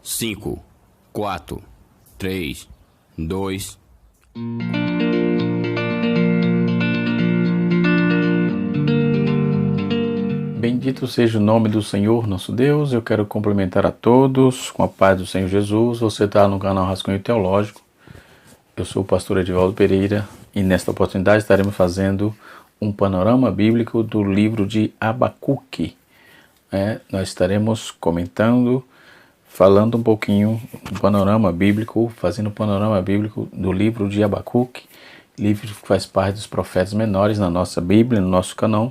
5, 4, 3, 2. Bendito seja o nome do Senhor, nosso Deus. Eu quero cumprimentar a todos com a paz do Senhor Jesus. Você está no canal Rascunho Teológico. Eu sou o pastor Edivaldo Pereira e nesta oportunidade estaremos fazendo um panorama bíblico do livro de Abacuque. Nós estaremos comentando, falando um pouquinho do panorama bíblico, fazendo um panorama bíblico do livro de Abacuque, livro que faz parte dos profetas menores na nossa Bíblia, no nosso canal.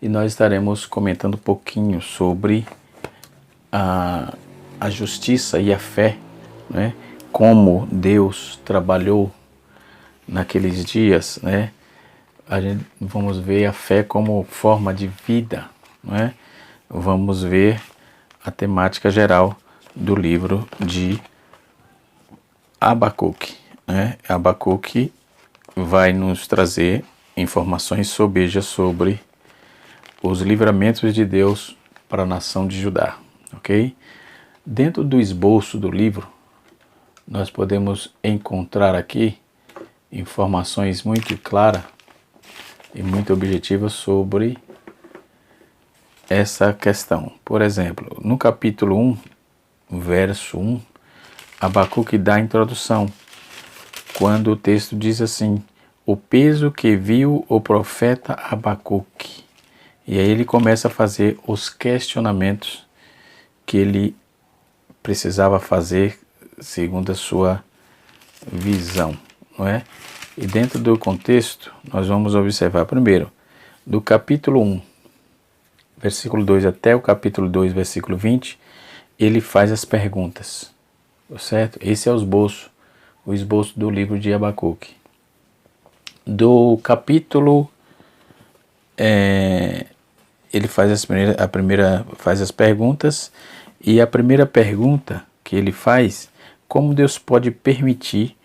E nós estaremos comentando um pouquinho sobre a justiça e a fé, né? Como Deus trabalhou naqueles dias, né? Vamos ver a fé como forma de vida, né? Vamos ver a temática geral do livro de Abacuque, né? Abacuque vai nos trazer informações sobejas sobre os livramentos de Deus para a nação de Judá, ok? Dentro do esboço do livro, nós podemos encontrar aqui informações muito claras e muito objetivas sobre essa questão. Por exemplo, no capítulo 1, verso 1, Abacuque dá a introdução, quando o texto diz assim: o peso que viu o profeta Abacuque. E aí ele começa a fazer os questionamentos que ele precisava fazer segundo a sua visão, não é? E dentro do contexto, nós vamos observar primeiro, do capítulo 1, versículo 2 até o capítulo 2, versículo 20, ele faz as perguntas, certo? Esse é o esboço do livro de Abacuque. Do capítulo ele faz faz as perguntas, e a primeira pergunta que ele faz: como Deus pode permitir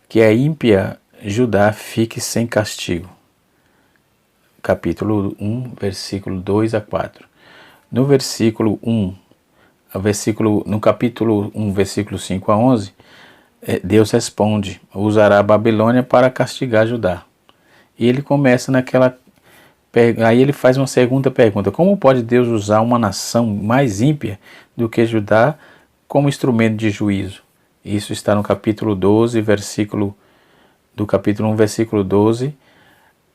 que a ímpia Judá fique sem castigo? Capítulo 1, versículo 2 a 4. No versículo 1, no capítulo 1, versículo 5 a 11, Deus responde: usará a Babilônia para castigar Judá. E ele começa aí ele faz uma segunda pergunta: como pode Deus usar uma nação mais ímpia do que Judá como instrumento de juízo? Isso está no capítulo 12, do capítulo 1, versículo 12,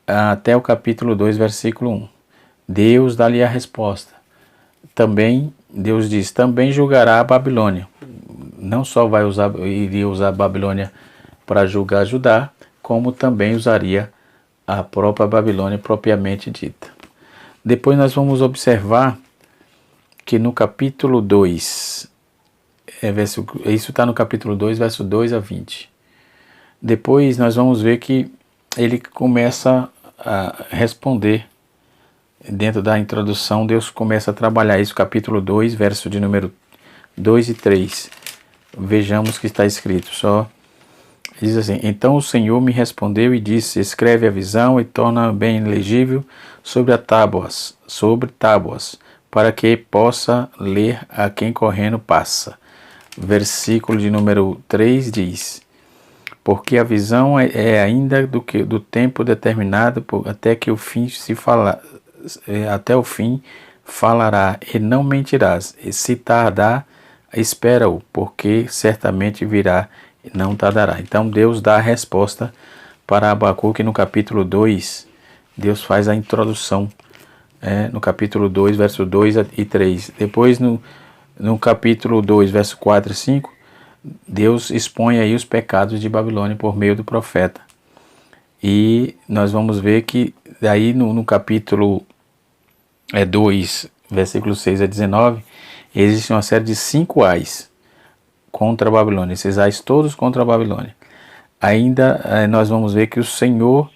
até o capítulo 2, versículo 1. Deus dá-lhe a resposta. Também, Deus diz, também julgará a Babilônia. Não só iria usar a Babilônia para julgar Judá, como também usaria a própria Babilônia propriamente dita. Depois nós vamos observar que no capítulo 2, isso está no capítulo 2, verso 2 a 20. Depois nós vamos ver que ele começa a responder, dentro da introdução, Deus começa a trabalhar isso, capítulo 2, verso de número 2 e 3. Vejamos que está escrito, diz assim: então o Senhor me respondeu e disse: escreve a visão e torna bem legível sobre tábuas, para que possa ler a quem correndo passa. Versículo de número 3 diz: porque a visão é ainda do tempo determinado, até o fim falará, e não mentirás. E se tardar, espera-o, porque certamente virá e não tardará. Então Deus dá a resposta para Abacuque no capítulo 2. Deus faz a introdução no capítulo 2, verso 2 e 3. Depois no capítulo 2, verso 4 e 5, Deus expõe aí os pecados de Babilônia por meio do profeta. E nós vamos ver que daí no capítulo 2, versículos 6 a 19, existe uma série de 5 ais contra a Babilônia, esses ais todos contra a Babilônia. Ainda nós vamos ver que o Senhor,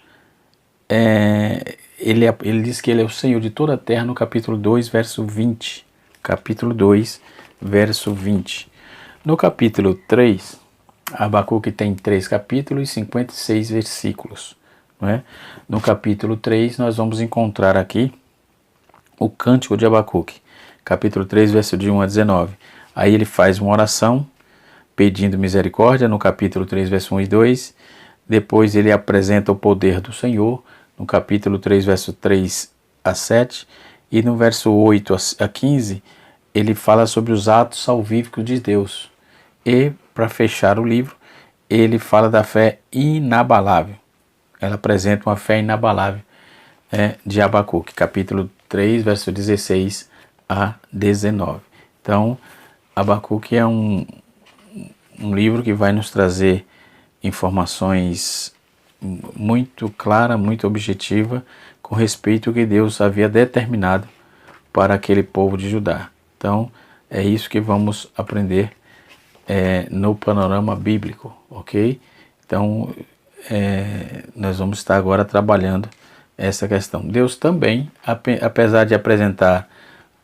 ele diz que ele é o Senhor de toda a terra no capítulo 2, verso 20. Capítulo 2, verso 20. No capítulo 3, Abacuque tem 3 capítulos e 56 versículos. Não é? No capítulo 3, nós vamos encontrar aqui o Cântico de Abacuque. Capítulo 3, verso de 1 a 19. Aí ele faz uma oração pedindo misericórdia no capítulo 3, verso 1 e 2. Depois ele apresenta o poder do Senhor no capítulo 3, verso 3 a 7. E no verso 8 a 15, ele fala sobre os atos salvíficos de Deus. E, para fechar o livro, ele fala da fé inabalável. Ela apresenta uma fé inabalável de Abacuque, capítulo 3, verso 16 a 19. Então, Abacuque é um livro que vai nos trazer informações muito claras, muito objetivas, com respeito ao que Deus havia determinado para aquele povo de Judá. Então, é isso que vamos aprender no panorama bíblico, ok? Então, nós vamos estar agora trabalhando essa questão. Deus também, apesar de apresentar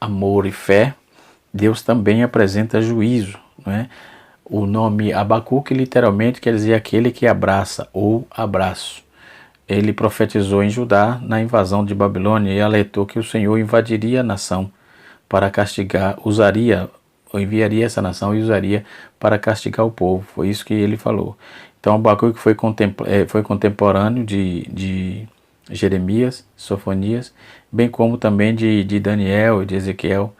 amor e fé, Deus também apresenta juízo, não é? O nome Abacuque literalmente quer dizer aquele que abraça ou abraço. Ele profetizou em Judá na invasão de Babilônia e alertou que o Senhor invadiria a nação para castigar, enviaria essa nação e usaria para castigar o povo. Foi isso que ele falou. Então Abacuque foi contemporâneo de Jeremias, Sofonias, bem como também de Daniel e de Ezequiel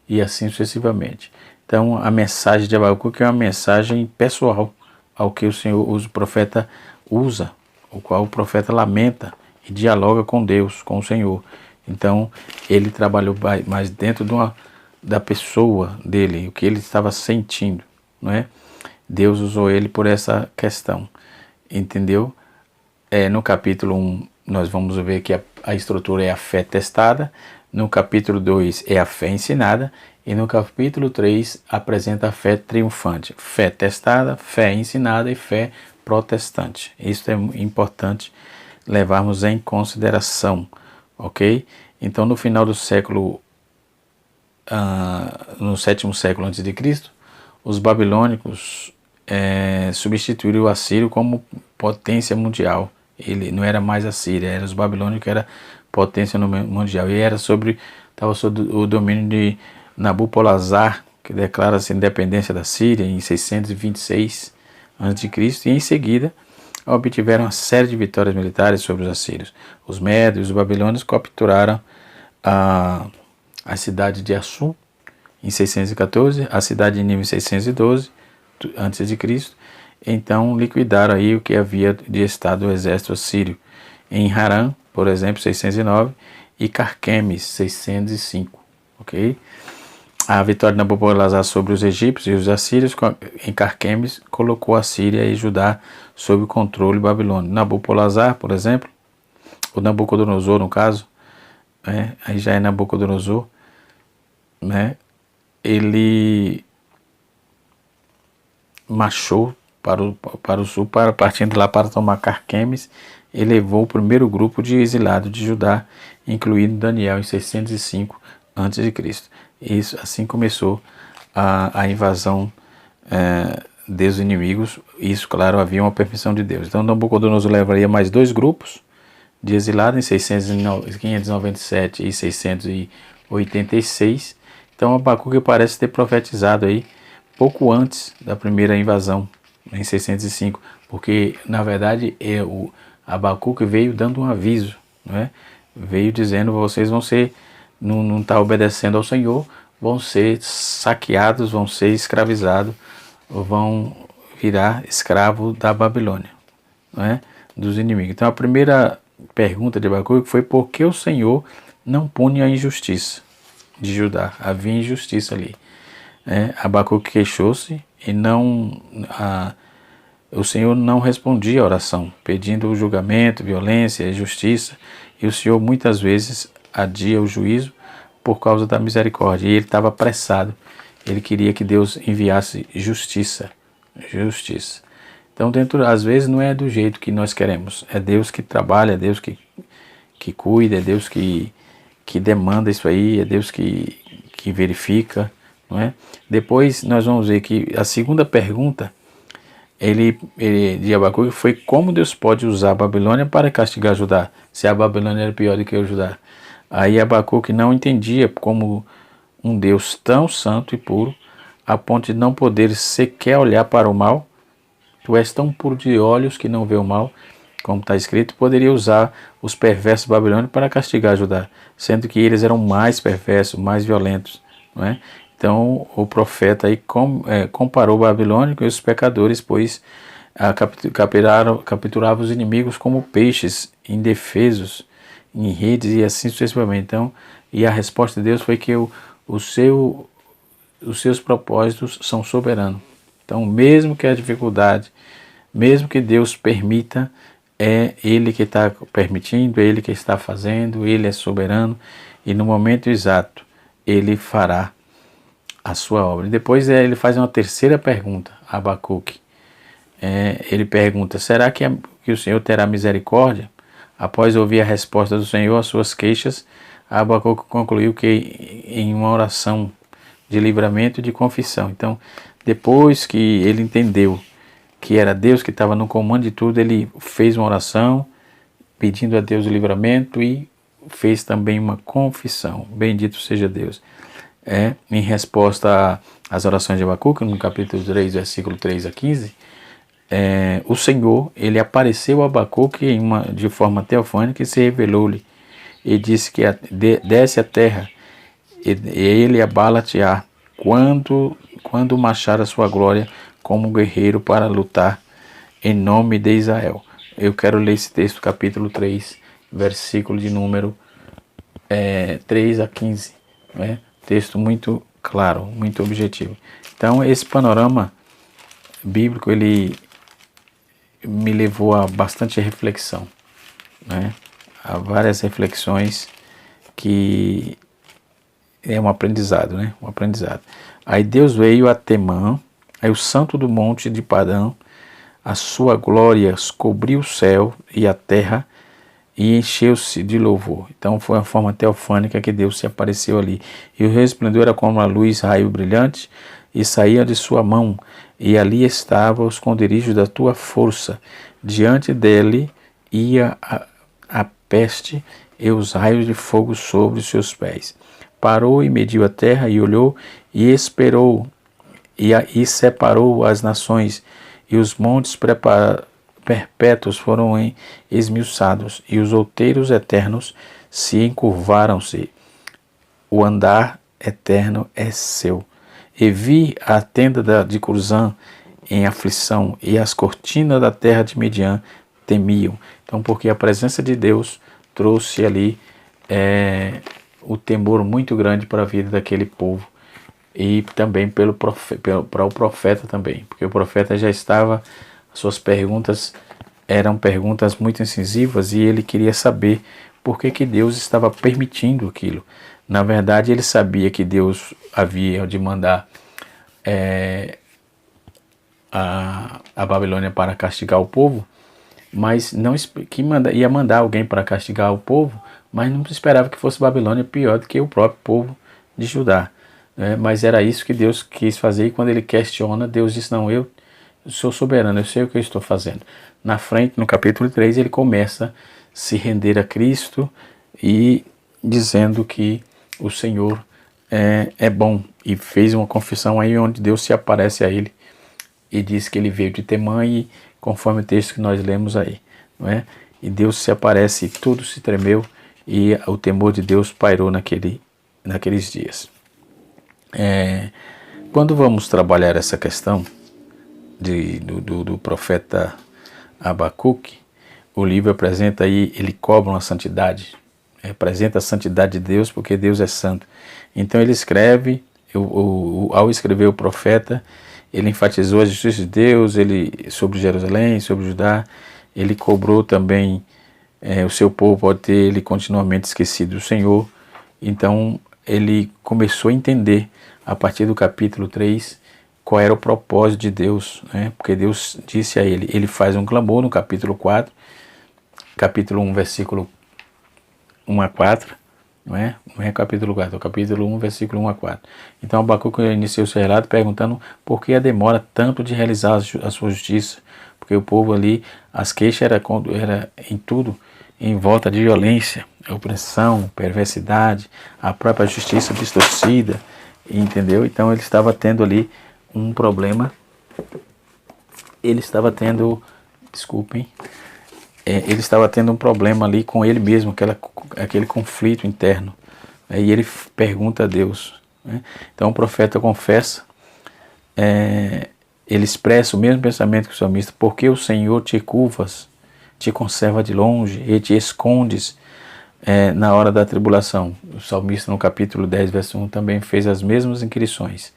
e assim sucessivamente. Então a mensagem de Abacuque é uma mensagem pessoal ao que o profeta usa, o qual o profeta lamenta e dialoga com Deus, com o Senhor. Então ele trabalhou mais dentro da pessoa dele, o que ele estava sentindo, não é? Deus usou ele por essa questão, entendeu? No capítulo 1 nós vamos ver que a estrutura é a fé testada, no capítulo 2 é a fé ensinada e no capítulo 3 apresenta a fé triunfante, fé testada, fé ensinada e fé protestante. Isso é importante levarmos em consideração, ok? Então no final do século, no 7º século a.C., os babilônicos substituíram o assírio como potência mundial. Ele não era mais a Síria, era os babilônicos que era potência mundial. E estava sob o domínio de Nabopolassar, que declara-se a independência da Síria em 626 a.C. E em seguida obtiveram uma série de vitórias militares sobre os assírios. Os médios e os babilônios capturaram a cidade de Assum em 614, a cidade de Nínive em 612 a.C., então liquidaram aí o que havia de estado do exército assírio em Harã, por exemplo, 609, e Carquemes, 605, ok? A vitória de Nabopolassar sobre os egípcios e os assírios em Carquemes colocou a Síria e Judá sob o controle babilônico. Nabopolassar, por exemplo, o Nabucodonosor no caso, aí já é Nabucodonosor, ele marchou para o sul, partindo lá para tomar Carquemes, e levou o primeiro grupo de exilados de Judá, incluindo Daniel, em 605 a.C. Isso, assim começou a invasão dos inimigos. Isso, claro, havia uma permissão de Deus. Então Nabucodonosor levaria mais 2 grupos de exilados em 597 e 686. Então Abacuque parece ter profetizado aí pouco antes da primeira invasão, em 605, porque na verdade o Abacuque veio dando um aviso, não é? Veio dizendo: vocês vão ser, não está obedecendo ao Senhor, vão ser saqueados, vão ser escravizados, vão virar escravo da Babilônia, não é? Dos inimigos. Então a primeira pergunta de Abacuque foi: por que o Senhor não pune a injustiça de Judá? Havia injustiça ali. Abacuque queixou-se e o Senhor não respondia a oração, pedindo o julgamento, violência e justiça, e o Senhor muitas vezes adia o juízo por causa da misericórdia, e ele estava apressado, ele queria que Deus enviasse justiça. Então às vezes não é do jeito que nós queremos, é Deus que trabalha, é Deus que cuida, é Deus que demanda isso aí, é Deus que verifica, não é? Depois nós vamos ver que a segunda pergunta de Abacuque foi: como Deus pode usar a Babilônia para castigar Judá, se a Babilônia era pior do que o Judá? Aí Abacuque não entendia como um Deus tão santo e puro a ponto de não poder sequer olhar para o mal? Tu és tão puro de olhos que não vê o mal, como está escrito, poderia usar os perversos babilônios para castigar Judá, sendo que eles eram mais perversos, mais violentos, não é? Então o profeta aí comparou o Babilônia com os pecadores, pois capturava os inimigos como peixes indefesos em redes e assim sucessivamente. Então, e a resposta de Deus foi que os seus propósitos são soberanos. Então, mesmo que a dificuldade, mesmo que Deus permita, é Ele que está permitindo, é Ele que está fazendo, Ele é soberano e no momento exato Ele fará a sua obra. E depois ele faz uma terceira pergunta a Abacuque. Ele pergunta, será que o Senhor terá misericórdia? Após ouvir a resposta do Senhor às suas queixas, Abacuque concluiu que em uma oração de livramento e de confissão. Então, depois que ele entendeu que era Deus que estava no comando de tudo, ele fez uma oração pedindo a Deus o livramento e fez também uma confissão. Bendito seja Deus. Em resposta às orações de Abacuque, no capítulo 3, versículo 3 a 15, o Senhor, ele apareceu a Abacuque de forma teofânica e se revelou-lhe e disse que desce a terra e ele abala-te-á quando marchar a sua glória como um guerreiro para lutar em nome de Israel. Eu quero ler esse texto, capítulo 3, versículo de número 3 a 15, né? Texto muito claro, muito objetivo. Então, esse panorama bíblico, ele me levou a bastante reflexão, né? A várias reflexões que é um aprendizado, né? Um aprendizado. Aí Deus veio a Temã, aí o santo do monte de Padã, a sua glória cobriu o céu e a terra e encheu-se de louvor. Então foi uma forma teofânica que Deus se apareceu ali. E o resplendor era como a luz, raio brilhante, e saía de sua mão, e ali estava o esconderijo da tua força. Diante dele ia a peste e os raios de fogo sobre os seus pés. Parou e mediu a terra e olhou e esperou e separou as nações e os montes perpétuos foram esmiuçados e os outeiros eternos se encurvaram-se. O andar eterno é seu. E vi a tenda de Cusã em aflição e as cortinas da terra de Midian temiam. Então, porque a presença de Deus trouxe ali o temor muito grande para a vida daquele povo e também para o profeta também, porque o profeta já estava, suas perguntas eram perguntas muito incisivas e ele queria saber por que Deus estava permitindo aquilo. Na verdade, ele sabia que Deus havia de mandar a Babilônia para castigar o povo, mas não ia mandar alguém para castigar o povo, mas não esperava que fosse Babilônia pior do que o próprio povo de Judá. Mas era isso que Deus quis fazer, e quando ele questiona, Deus diz, não, eu sou soberano, eu sei o que eu estou fazendo. Na frente, no capítulo 3, ele começa a se render a Cristo e dizendo que o Senhor é bom, e fez uma confissão aí onde Deus se aparece a ele e diz que ele veio de Temã, e conforme o texto que nós lemos aí, não é? E Deus se aparece e tudo se tremeu e o temor de Deus pairou naqueles dias. Quando vamos trabalhar essa questão do profeta Abacuque, o livro apresenta aí, ele cobra uma santidade, apresenta a santidade de Deus, porque Deus é santo. Então ele escreve, ao escrever o profeta, ele enfatizou a justiça de Deus, sobre Jerusalém, sobre Judá. Ele cobrou também, o seu povo pode ter ele continuamente esquecido do Senhor. Então ele começou a entender, a partir do capítulo 3, qual era o propósito de Deus, né? Porque Deus disse a ele faz um clamor no capítulo 4, capítulo 1, versículo 1 a 4, não é capítulo 4, é o capítulo 1, versículo 1 a 4. Então Abacuque iniciou seu relato perguntando por que a demora tanto de realizar a sua justiça, porque o povo ali, as queixas era em tudo, em volta de violência, opressão, perversidade, a própria justiça distorcida. entendeu? Então ele estava tendo ali um problema, ele estava tendo, desculpem, ele estava tendo um problema ali com ele mesmo, aquele conflito interno. E ele pergunta a Deus, né? Então o profeta confessa, ele expressa o mesmo pensamento que o salmista: porque o Senhor te curvas, te conserva de longe e te escondes na hora da tribulação. O salmista no capítulo 10, verso 1 também fez as mesmas inquirições,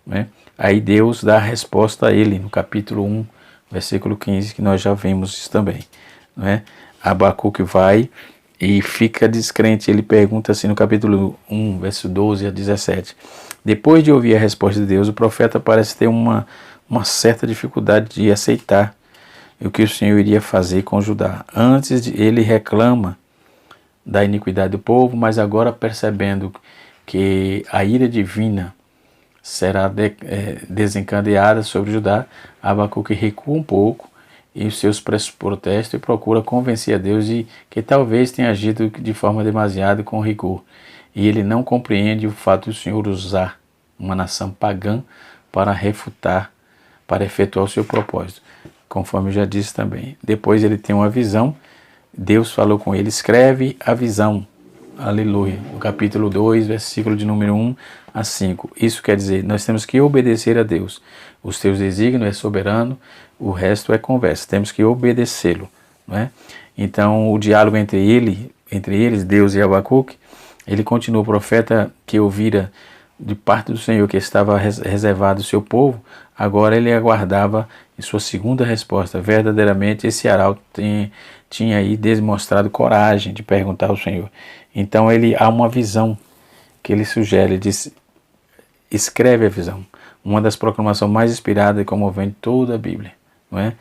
né? Aí Deus dá a resposta a ele no capítulo 1, versículo 15, que nós já vimos isso também, né? Abacuque vai e fica descrente. Ele pergunta assim no capítulo 1, verso 12 a 17. Depois de ouvir a resposta de Deus, o profeta parece ter uma certa dificuldade de aceitar o que o Senhor iria fazer com Judá. Antes ele reclama da iniquidade do povo, mas agora percebendo que a ira divina será desencadeada sobre Judá, Abacuque recua um pouco e os seus protestos e procura convencer a Deus de que talvez tenha agido de forma demasiado com rigor. E ele não compreende o fato do Senhor usar uma nação pagã para refutar, para efetuar o seu propósito, conforme eu já disse também. Depois ele tem uma visão, Deus falou com ele: escreve a visão, aleluia, no capítulo 2, versículo de número 1 a 5. Isso quer dizer, nós temos que obedecer a Deus. Os teus desígnios é soberano, o resto é conversa, temos que obedecê-lo, não é? Então o diálogo entre eles, Deus e Abacuque, ele continua: o profeta que ouvira de parte do Senhor que estava reservado ao seu povo, agora ele aguardava em sua segunda resposta. Verdadeiramente esse arauto tinha aí demonstrado coragem de perguntar ao Senhor. Então há uma visão que ele sugere, ele diz: escreve a visão. Uma das proclamações mais inspiradas e comoventes de toda a Bíblia, não é?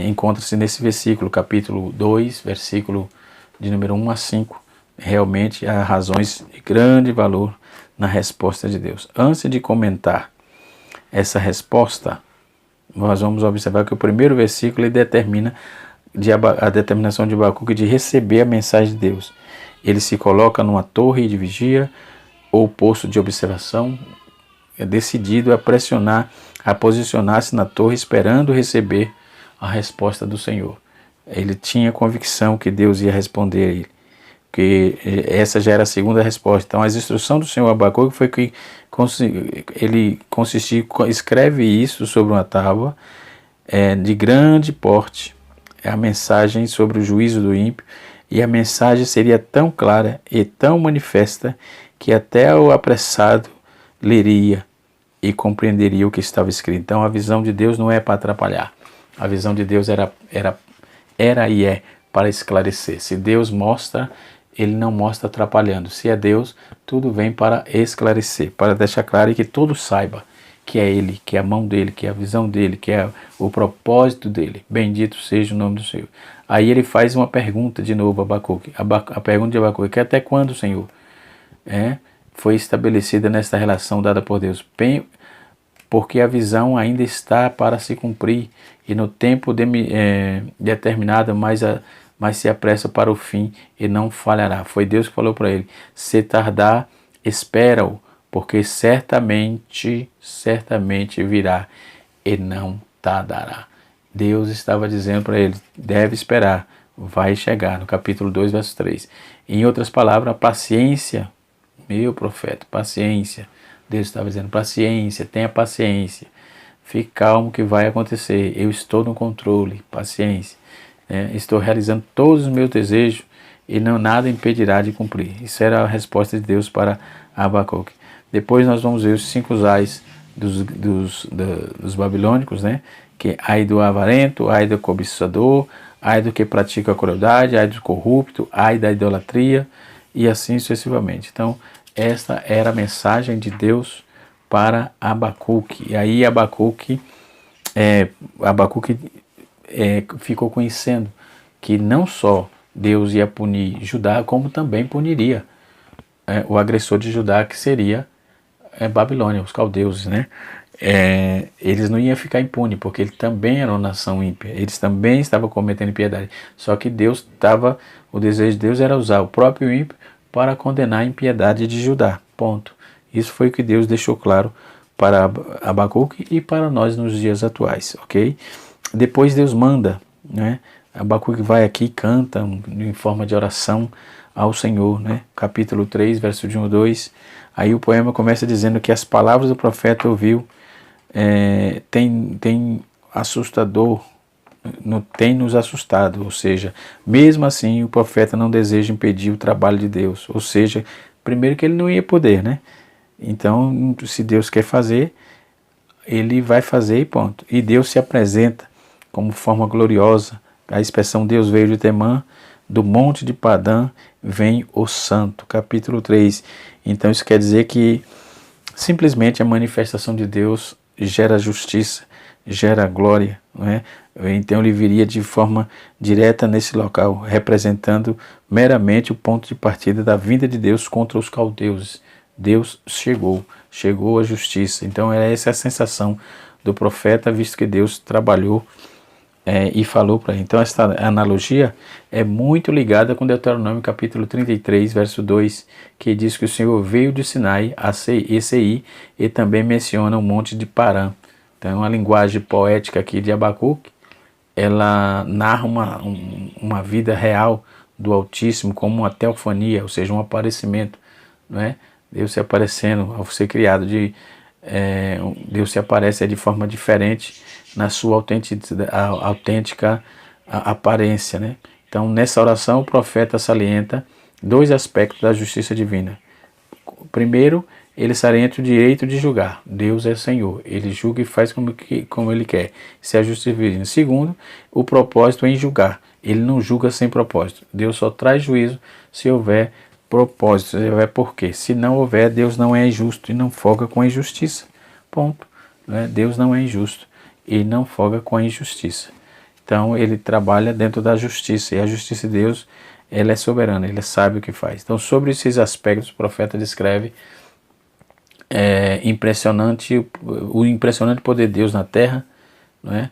Encontra-se nesse versículo, capítulo 2, versículo de número 1 a 5. Realmente há razões de grande valor na resposta de Deus. Antes de comentar essa resposta, nós vamos observar que o primeiro versículo ele determina a determinação de Abacuque de receber a mensagem de Deus. Ele se coloca numa torre de vigia ou posto de observação, decidido a pressionar, a posicionar-se na torre, esperando receber a resposta do Senhor. Ele tinha convicção que Deus ia responder a ele, que essa já era a segunda resposta. Então, as instruções do Senhor a Abacuque foi que ele consistia: escreve isso sobre uma tábua de grande porte, a mensagem sobre o juízo do ímpio, e a mensagem seria tão clara e tão manifesta que até o apressado leria e compreenderia o que estava escrito. Então a visão de Deus não é para atrapalhar, a visão de Deus era e é para esclarecer. Se Deus mostra, ele não mostra atrapalhando. Se é Deus, tudo vem para esclarecer, para deixar claro e que todos saibam que é Ele, que é a mão dEle, que é a visão dEle, que é o propósito dEle. Bendito seja o nome do Senhor. Aí ele faz uma pergunta de novo a Abacuque. A pergunta de Abacuque: que até quando, Senhor, foi estabelecida nesta relação dada por Deus? Porque a visão ainda está para se cumprir e no tempo determinado, mas se apressa para o fim e não falhará. Foi Deus que falou para ele: se tardar, espera-o, porque certamente virá e não tardará. Deus estava dizendo para ele: deve esperar, vai chegar, no capítulo 2, verso 3. Em outras palavras, paciência, meu profeta, paciência. Deus estava dizendo: paciência, tenha paciência, fique calmo que vai acontecer, eu estou no controle, paciência. Estou realizando todos os meus desejos e nada impedirá de cumprir. Isso era a resposta de Deus para Abacuque. Depois nós vamos ver os 5 ais dos babilônicos, né? Que ai do avarento, ai do cobiçador, ai do que pratica a crueldade, ai do corrupto, ai da idolatria, e assim sucessivamente. Então, esta era a mensagem de Deus para Abacuque. E aí Abacuque ficou conhecendo que não só Deus ia punir Judá, como também puniria o agressor de Judá, que seria Babilônia, os caldeus, né? Eles não iam ficar impunes, porque eles também eram uma nação ímpia, eles também estavam cometendo impiedade. Só que o desejo de Deus era usar o próprio ímpio para condenar a impiedade de Judá, ponto. Isso foi o que Deus deixou claro para Abacuque e para nós nos dias atuais, ok? Depois Deus manda, né? Abacuque vai aqui e canta em forma de oração ao Senhor, né? Capítulo 3, verso de 1 a 2. Aí o poema começa dizendo que as palavras do profeta ouviu tem assustador, tem nos assustado, ou seja, mesmo assim o profeta não deseja impedir o trabalho de Deus, ou seja, primeiro que ele não ia poder, né? Então, se Deus quer fazer, ele vai fazer e ponto. E Deus se apresenta como forma gloriosa. A expressão Deus veio de Temã, do monte de Padã vem o santo, capítulo 3. Então isso quer dizer que simplesmente a manifestação de Deus gera justiça, gera glória, não é? Então ele viria de forma direta nesse local, representando meramente o ponto de partida da vinda de Deus contra os caldeus. Deus chegou a justiça. Então essa é a sensação do profeta, visto que Deus trabalhou e falou para ele. Então essa analogia é muito ligada com Deuteronômio capítulo 33, verso 2, que diz que o Senhor veio de Sinai, a Seir, e também menciona o monte de Parã. Então a linguagem poética aqui de Abacuque, ela narra uma vida real do Altíssimo como uma teofania, ou seja, um aparecimento, não é? Deus se aparecendo ao ser criado, Deus se aparece de forma diferente na sua autêntica aparência, né? Então, nessa oração, o profeta salienta dois aspectos da justiça divina. Primeiro, ele salienta o direito de julgar. Deus é Senhor, ele julga e faz como ele quer. Isso é a justiça divina. Segundo, o propósito em julgar. Ele não julga sem propósito. Deus só traz juízo se houver propósito, se houver porquê. Se não houver, Deus não é injusto e não folga com a injustiça. Ponto. Né? Deus não é injusto e não folga com a injustiça. Então ele trabalha dentro da justiça, e a justiça de Deus, ela é soberana, ele sabe o que faz. Então sobre esses aspectos o profeta descreve o impressionante poder de Deus na terra, não é?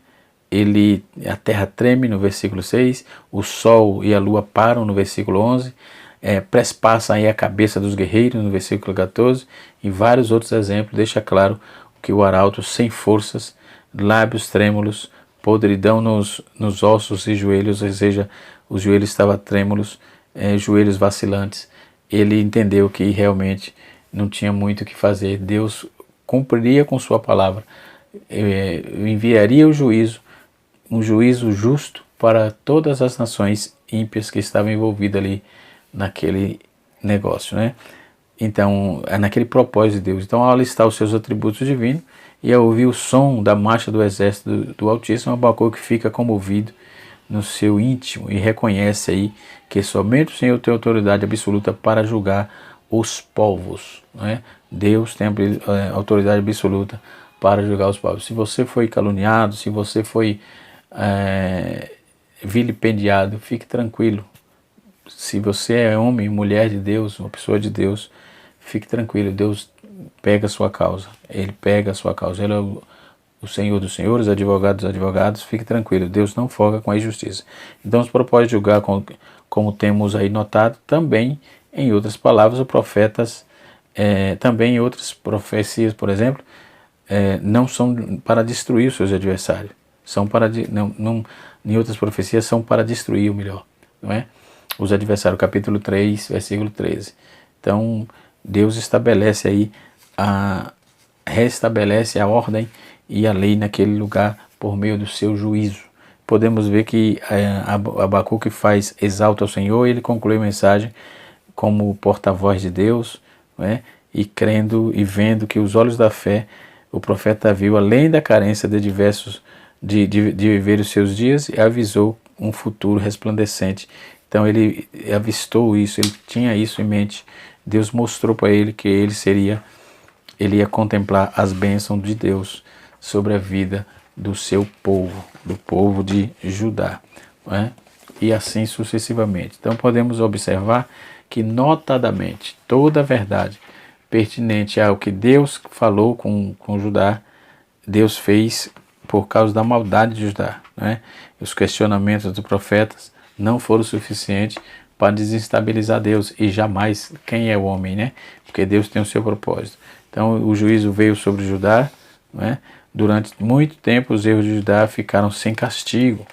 A terra treme no versículo 6, o sol e a lua param no versículo 11, prespassa aí a cabeça dos guerreiros no versículo 14, e vários outros exemplos deixa claro que o arauto sem forças, lábios trêmulos, podridão nos ossos e joelhos, ou seja, os joelhos estavam trêmulos, joelhos vacilantes. Ele entendeu que realmente não tinha muito o que fazer. Deus cumpriria com sua palavra, enviaria o juízo, um juízo justo para todas as nações ímpias que estavam envolvidas ali naquele negócio, né? Então, naquele propósito de Deus. Então, ao listar os seus atributos divinos e ao ouvir o som da marcha do exército do Altíssimo, Abacuque fica comovido no seu íntimo e reconhece aí que somente o Senhor tem autoridade absoluta para julgar os povos, né? Deus tem autoridade absoluta para julgar os povos. Se você foi caluniado, se você foi vilipendiado, fique tranquilo. Se você é homem, mulher de Deus, uma pessoa de Deus, fique tranquilo, Deus pega a sua causa, Ele pega a sua causa, Ele é o Senhor dos senhores, advogado dos advogados, fique tranquilo, Deus não folga com a injustiça. Então os propósitos de julgar, como temos aí notado, também em outras palavras, os profetas, também em outras profecias, por exemplo, não são para destruir os seus adversários, são para, em outras profecias são para destruir o melhor, não é? Os adversários, capítulo 3, versículo 13. Então, Deus estabelece aí, restabelece a ordem e a lei naquele lugar por meio do seu juízo. Podemos ver que Abacuque exalta o Senhor e ele conclui a mensagem como porta-voz de Deus, né? E crendo e vendo que os olhos da fé, o profeta viu, além da carência de viver os seus dias, e avisou um futuro resplandecente. Então ele avistou isso, ele tinha isso em mente. Deus mostrou para ele que ele ia contemplar as bênçãos de Deus sobre a vida do seu povo, do povo de Judá, não é? E assim sucessivamente. Então podemos observar que notadamente toda a verdade pertinente ao que Deus falou com Judá, Deus fez por causa da maldade de Judá, não é? Os questionamentos dos profetas não foram suficientes para desestabilizar Deus. E jamais quem é o homem, né? Porque Deus tem o seu propósito. Então o juízo veio sobre Judá, né? Durante muito tempo os erros de Judá ficaram sem castigo,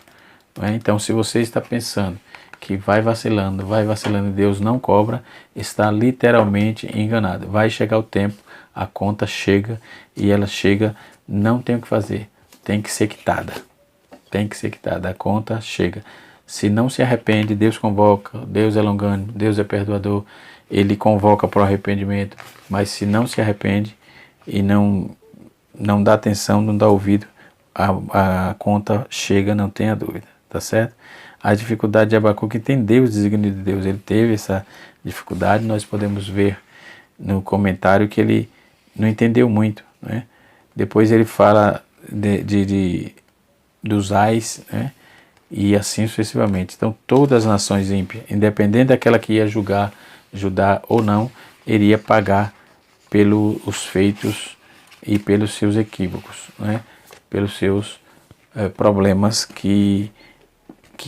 né? Então se você está pensando que vai vacilando e Deus não cobra, está literalmente enganado. Vai chegar o tempo, a conta chega e ela chega, não tem o que fazer, tem que ser quitada. Tem que ser quitada, a conta chega. Se não se arrepende, Deus convoca, Deus é longânimo, Deus é perdoador, Ele convoca para o arrependimento, mas se não se arrepende e não dá atenção, não dá ouvido, a conta chega, não tenha dúvida, tá certo? A dificuldade de Abacuque entender os desígnios de Deus, ele teve essa dificuldade, nós podemos ver no comentário que ele não entendeu muito, né? Depois ele fala dos ais, né? E assim sucessivamente. Então todas as nações ímpias, independente daquela que ia julgar Judá ou não, iria pagar pelos feitos e pelos seus equívocos, né? Pelos seus problemas que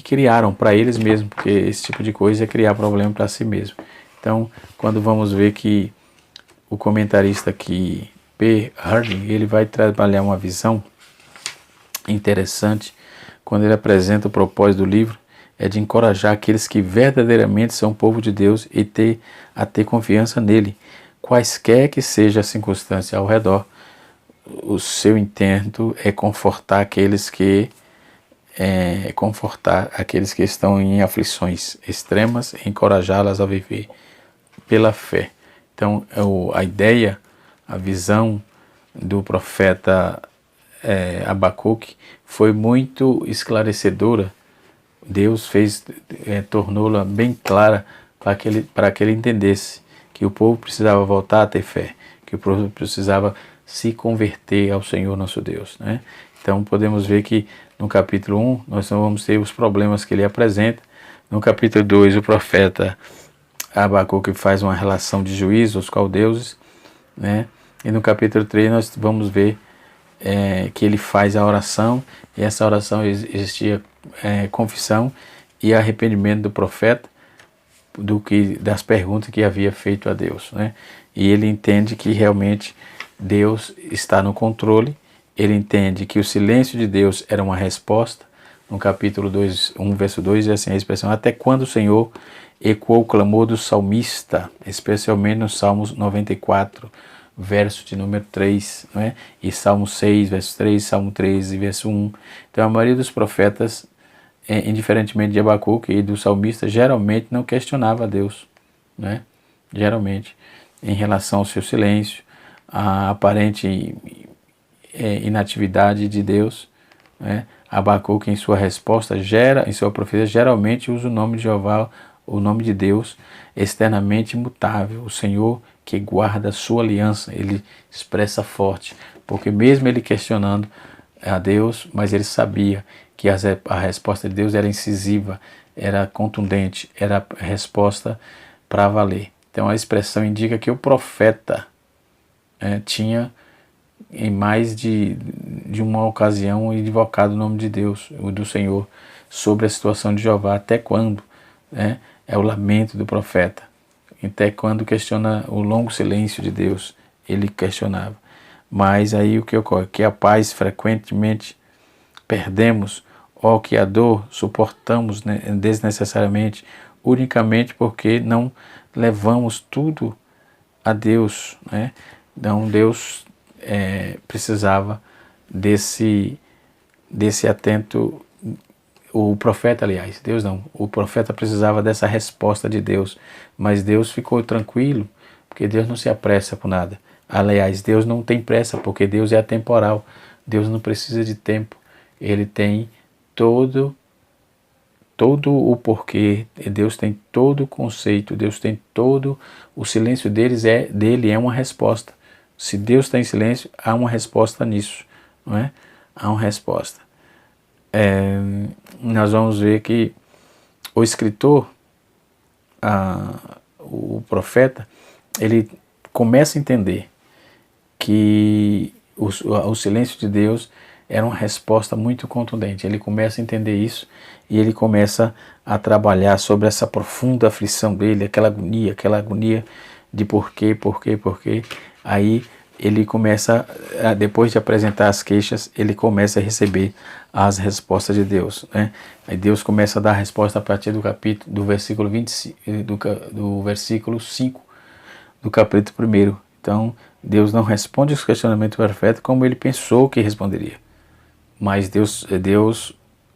criaram para eles mesmos, porque esse tipo de coisa é criar problema para si mesmo. Então, quando vamos ver que o comentarista aqui, P. Harding, ele vai trabalhar uma visão interessante quando ele apresenta o propósito do livro, é de encorajar aqueles que verdadeiramente são povo de Deus e ter confiança nele, quaisquer que seja a circunstância ao redor. O seu intento é confortar aqueles que estão em aflições extremas e encorajá-las a viver pela fé. Então, a ideia, a visão do profeta Abacuque foi muito esclarecedora. Deus tornou-la bem clara para que ele entendesse que o povo precisava voltar a ter fé, que o povo precisava se converter ao Senhor nosso Deus, né? Então podemos ver que no capítulo 1 nós não vamos ter os problemas que ele apresenta. No capítulo 2 o profeta Abacuque faz uma relação de juízo aos caldeus, né? E no capítulo 3 nós vamos ver que ele faz a oração, e essa oração existia confissão e arrependimento do profeta das perguntas que havia feito a Deus, né? E ele entende que realmente Deus está no controle, ele entende que o silêncio de Deus era uma resposta. No capítulo 2, 1, verso 2, é assim a expressão: até quando o Senhor ecoou o clamor do salmista, especialmente no Salmos 94, verso de número 3, né? E Salmo 6, verso 3, Salmo 13, verso 1. Então a maioria dos profetas, indiferentemente de Abacuque e do salmista, geralmente não questionava a Deus, né? Geralmente, em relação ao seu silêncio, a aparente inatividade de Deus, né? Abacuque, em sua resposta, em sua profecia, geralmente usa o nome de Jeová, o nome de Deus, externamente imutável, o Senhor que guarda a sua aliança. Ele expressa forte, porque mesmo ele questionando a Deus, mas ele sabia que a resposta de Deus era incisiva, era contundente, era resposta para valer. Então a expressão indica que o profeta tinha em mais de uma ocasião invocado o nome de Deus, o do Senhor, sobre a situação de Jeová. Até quando? É o lamento do profeta. Até quando questiona o longo silêncio de Deus, ele questionava. Mas aí o que ocorre? Que a paz frequentemente perdemos, ou que a dor suportamos desnecessariamente, unicamente porque não levamos tudo a Deus, né? Então Deus precisava desse atento. O profeta, aliás, Deus não, o profeta precisava dessa resposta de Deus, mas Deus ficou tranquilo, porque Deus não se apressa por nada. Aliás, Deus não tem pressa, porque Deus é atemporal, Deus não precisa de tempo, Ele tem todo o porquê, Deus tem todo o conceito, Deus tem todo o silêncio dele é uma resposta. Se Deus está em silêncio, há uma resposta nisso, não é? Há uma resposta. Nós vamos ver que o escritor, o profeta, ele começa a entender que o silêncio de Deus era uma resposta muito contundente. Ele começa a entender isso e ele começa a trabalhar sobre essa profunda aflição dele, aquela agonia de por quê. Aí ele começa, depois de apresentar as queixas, ele começa a receber as respostas de Deus, né? Aí Deus começa a dar a resposta a partir do versículo 25, do versículo 5 do capítulo 1. Então, Deus não responde os questionamentos do profeta como ele pensou que responderia. Mas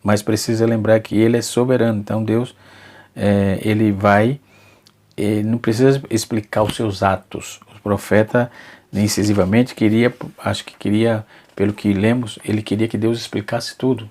mas precisa lembrar que ele é soberano. Então Deus, ele não precisa explicar os seus atos. O profeta incisivamente queria, pelo que lemos, ele queria que Deus explicasse tudo.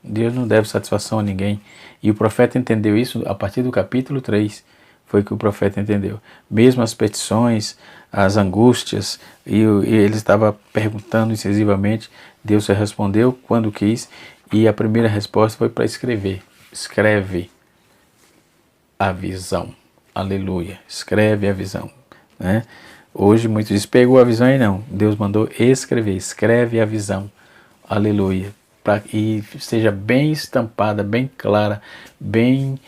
Deus não deve satisfação a ninguém. E o profeta entendeu isso a partir do capítulo 3. Foi que o profeta entendeu. Mesmo as petições, as angústias, e ele estava perguntando incisivamente, Deus respondeu quando quis, e a primeira resposta foi para escrever. Escreve a visão. Aleluia. Escreve a visão, né? Hoje muitos dizem, pegou a visão aí não. Deus mandou escrever. Escreve a visão. Aleluia. E seja bem estampada, bem clara, bem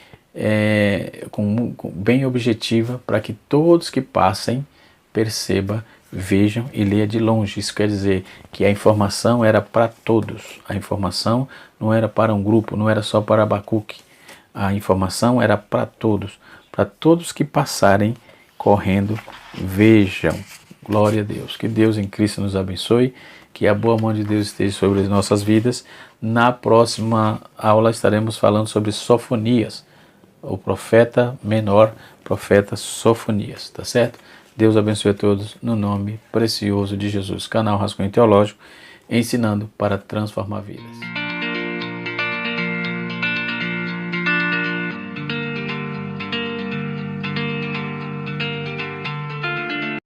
bem objetiva, para que todos que passem percebam, vejam e leiam de longe. Isso quer dizer que a informação era para todos. A informação não era para um grupo, não era só para Abacuque. A informação era para todos que passarem correndo, vejam. Glória a Deus. Que Deus em Cristo nos abençoe, que a boa mão de Deus esteja sobre as nossas vidas. Na próxima aula estaremos falando sobre Sofonias, o profeta menor, profeta Sofonias, tá certo? Deus abençoe a todos no nome precioso de Jesus. Canal Rascunho Teológico, ensinando para transformar vidas.